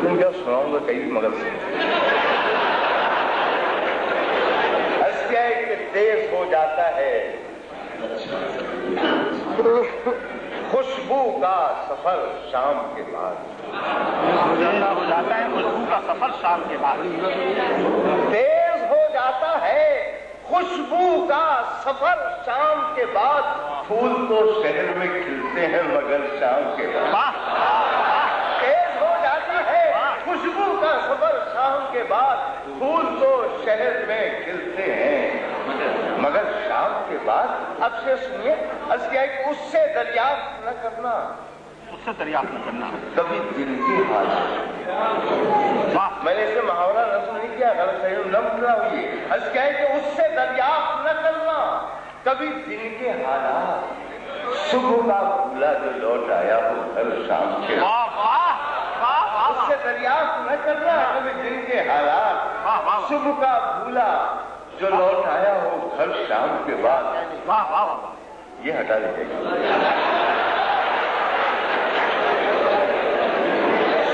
تم کیا سناؤں گا کئی مگر سے کیا ہے کہ تیز ہو جاتا ہے خوشبو کا سفر شام کے بعد ہو جاتا ہے خوشبو کا سفر شام کے بعد تیز ہو جاتا ہے خوشبو کا سفر شام کے بعد پھول تو شہر میں کھلتے ہیں مگر شام کے بعد تیز ہو جاتا ہے خوشبو کا سفر شام کے بعد پھول تو شہر میں کھلتے ہیں مگر شام کے بعد اب سے سنیے کیا ہے کہ اس سے دریافت نہ کرنا کبھی دل کی حالات میں نے اسے محاورہ نظم نہیں کیا غلط صحیح نظم نہ ہوئی کیا ہے کہ اس سے دریافت نہ کرنا کبھی دل کے حالات صبح کا بھولا جو لوٹ آیا ہو ہر شام کے اس سے دریافت نہ کرنا کبھی دل کے حالات صبح کا بھولا جو لوٹ آیا ہو ہر شام کے بعد یہ ہٹا لیجیے گا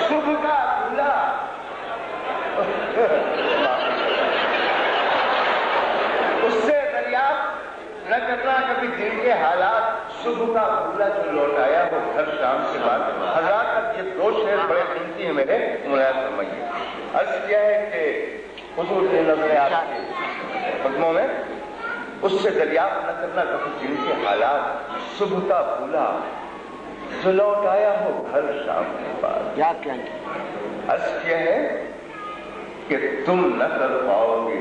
صبح کا بھولا اس سے دریافت نہ کرنا کبھی دل کے حالات صبح کا بھولا جو لوٹ آیا ہو ہر شام کے بعد حضرات اب یہ دو شعر بڑے قیمتی ہیں میرے ملاحظہ فرمائیے عرض کیا ہے کہ حضور کی نظر آپ کے قدموں میں اس سے دریافت نہ کرنا کبھی دل کے حالات صبح کا بھولا جو لوٹ آیا ہو ہر شام کے بعد عرض کیا ہے کہ تم نہ کر پاؤ گے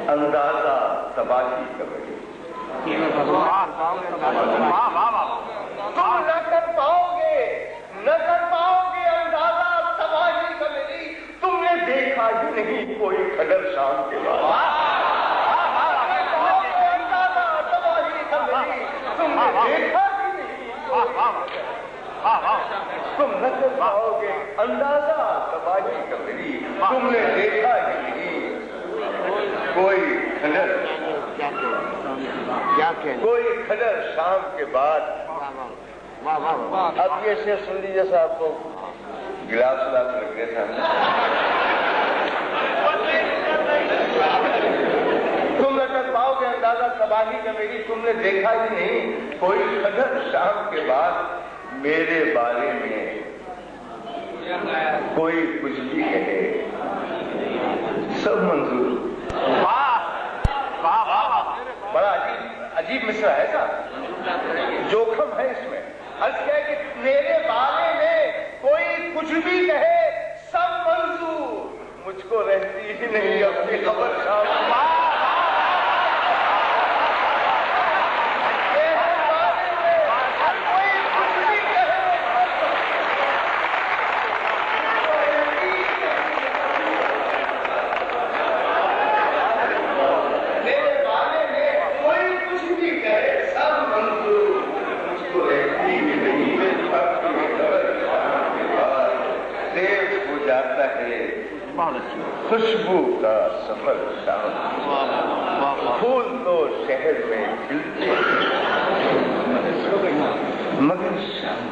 اندازہ تباہی کا بھائی تم نہ کر پاؤ گے اندازہ تباہی کا میری تم نے دیکھا ہی نہیں کوئی خدر شام کے بعد اندازہ تباہی کا میری تم نے دیکھا ہی نہیں تم نہ کر پاؤ گے اندازہ تباہی کا میری تم نے دیکھا ہی نہیں کوئی خدر شام کے بعد اب یہ شعر سن لیجیے صاحب کو گلاس لگ گئے تھے تم نہ کر پاؤ گے اندازہ تباہی کا میری تم نے دیکھا ہی نہیں کوئی خدر شام کے بعد میرے بارے میں کوئی کچھ بھی کہے سب منظور بڑا عجیب مصرع ہے صاحب جوخم ہے اس میں عرض کیا ہے کہ میرے بارے میں کوئی کچھ بھی کہے سب منظور مجھ کو رہتی ہی نہیں اپنی خبر شام خوشبو کا سفر شام پھول تو شہر میں کھلتے مگر شام